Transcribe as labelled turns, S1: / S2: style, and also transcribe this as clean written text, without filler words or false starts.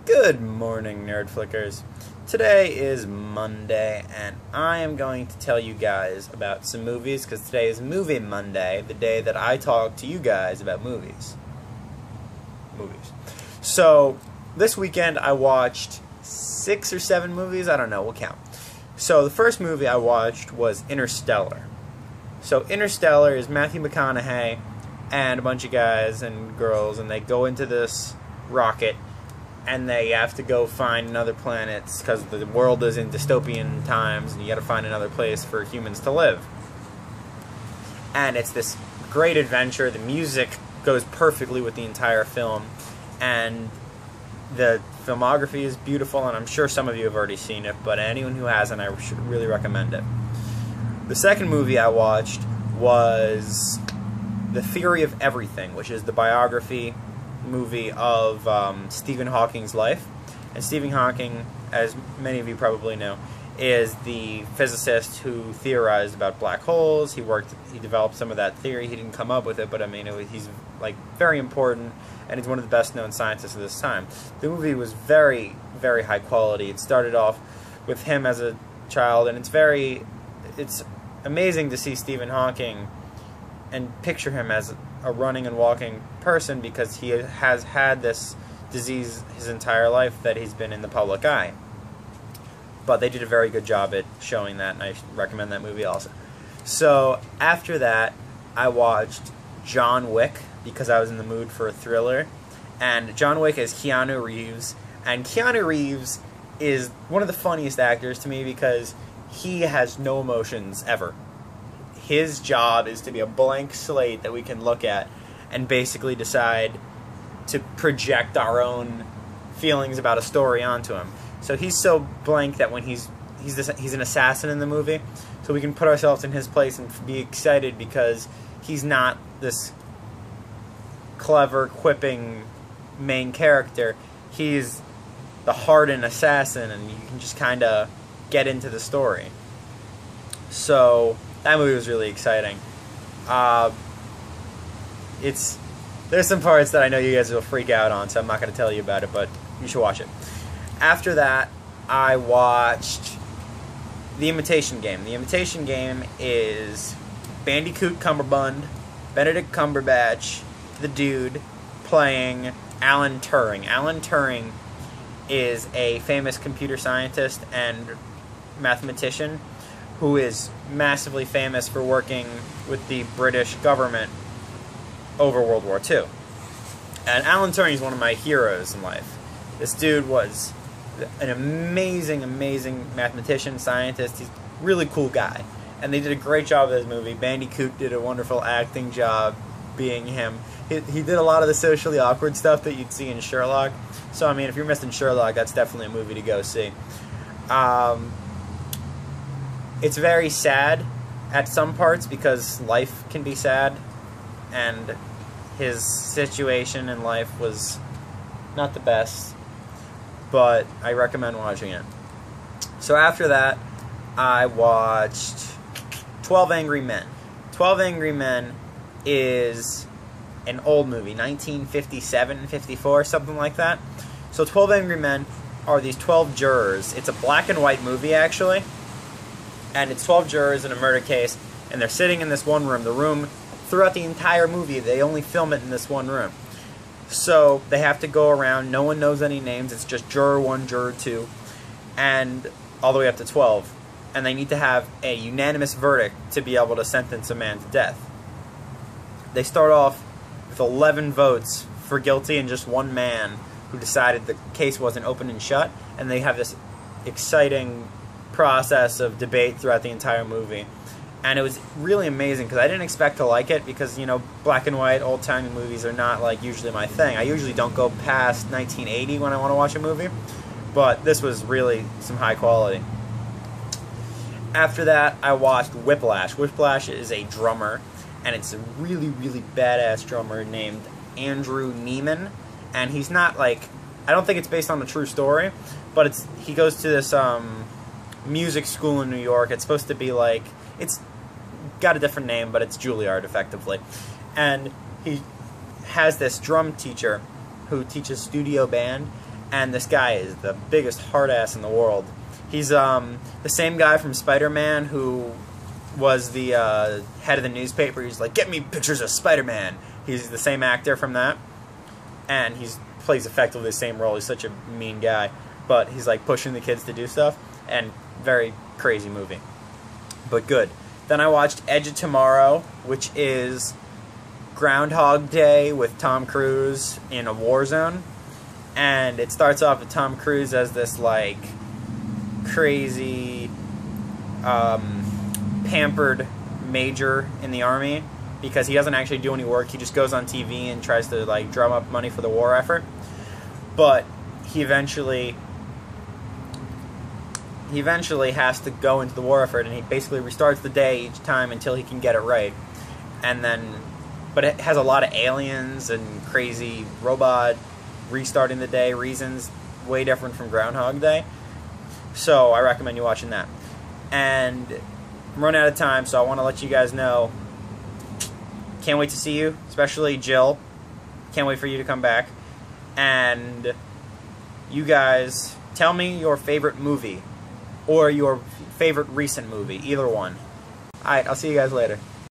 S1: Good morning, Nerd Flickers. Today is Monday, and I am going to tell you guys about some movies, because today is Movie Monday, the day that I talk to you guys about movies. So, this weekend I watched 6 or 7 movies, I don't know, we'll count. So, the first movie I watched was Interstellar. So, Interstellar is Matthew McConaughey and a bunch of guys and girls, and they go into this rocket, and they have to go find another planet because the world is in dystopian times, and you got to find another place for humans to live. And it's this great adventure. The music goes perfectly with the entire film, and the filmography is beautiful, and I'm sure some of you have already seen it, but anyone who hasn't, I should really recommend it. The second movie I watched was The Theory of Everything, which is the biography movie of Stephen Hawking's life. And Stephen Hawking, as many of you probably know, is the physicist who theorized about black holes. He developed some of that theory. He didn't come up with it, but I mean, he's like very important, and he's one of the best known scientists of this time. The movie was very, very high quality. It started off with him as a child, and it's amazing to see Stephen Hawking and picture him as a running and walking person, because he has had this disease his entire life that he's been in the public eye. But they did a very good job at showing that, and I recommend that movie also. So after that, I watched John Wick, because I was in the mood for a thriller. And John Wick is Keanu Reeves, and Keanu Reeves is one of the funniest actors to me because he has no emotions ever. His job is to be a blank slate that we can look at and basically decide to project our own feelings about a story onto him. So he's so blank that when he's an assassin in the movie, so we can put ourselves in his place and be excited because he's not this clever, quipping main character. He's the hardened assassin, and you can just kind of get into the story. So that movie was really exciting. There's some parts that I know you guys will freak out on, so I'm not going to tell you about it, but you should watch it. After that, I watched The Imitation Game. The Imitation Game is Benedict Cumberbatch, the dude, playing Alan Turing. Alan Turing is a famous computer scientist and mathematician who is massively famous for working with the British government over World War II. And Alan Turing is one of my heroes in life. This dude was an amazing, amazing mathematician, scientist. He's a really cool guy. And they did a great job of this movie. Bandicoot did a wonderful acting job being him. He did a lot of the socially awkward stuff that you'd see in Sherlock. So, I mean, if you're missing Sherlock, that's definitely a movie to go see. It's very sad at some parts because life can be sad, and his situation in life was not the best, but I recommend watching it. So after that, I watched 12 Angry Men. 12 Angry Men is an old movie, 1957, 54, something like that. So 12 Angry Men are these 12 jurors. It's a black and white movie, actually. And it's 12 jurors in a murder case, and they're sitting in this one room. The room, throughout the entire movie, they only film it in this one room. So they have to go around. No one knows any names. It's just juror 1, juror 2, and all the way up to 12. And they need to have a unanimous verdict to be able to sentence a man to death. They start off with 11 votes for guilty and just one man who decided the case wasn't open and shut, and they have this exciting process of debate throughout the entire movie. And it was really amazing because I didn't expect to like it because, you know, black and white, old-timey movies are not, like, usually my thing. I usually don't go past 1980 when I want to watch a movie, but this was really some high quality. After that, I watched Whiplash. Whiplash is a drummer, and it's a really, really badass drummer named Andrew Neiman, and he's not, like, I don't think it's based on a true story, but he goes to this, music school in New York. It's supposed to be like, it's got a different name, but it's Juilliard, effectively. And he has this drum teacher who teaches studio band, and this guy is the biggest hard ass in the world. He's the same guy from Spider-Man who was the head of the newspaper. He's like, get me pictures of Spider-Man. He's the same actor from that, and he plays effectively the same role. He's such a mean guy, but he's like pushing the kids to do stuff, and very crazy movie, but good. Then I watched Edge of Tomorrow, which is Groundhog Day with Tom Cruise in a war zone, and it starts off with Tom Cruise as this like crazy pampered major in the army, because he doesn't actually do any work. He just goes on TV and tries to like drum up money for the war effort. But he eventually has to go into the war effort, and he basically restarts the day each time until he can get it right. And then, but it has a lot of aliens and crazy robot restarting the day reasons, way different from Groundhog Day. So I recommend you watching that. And I'm running out of time, so I want to let you guys know, can't wait to see you, especially Jill. Can't wait for you to come back. And you guys, tell me your favorite movie or your favorite recent movie, either one. Alright, I'll see you guys later.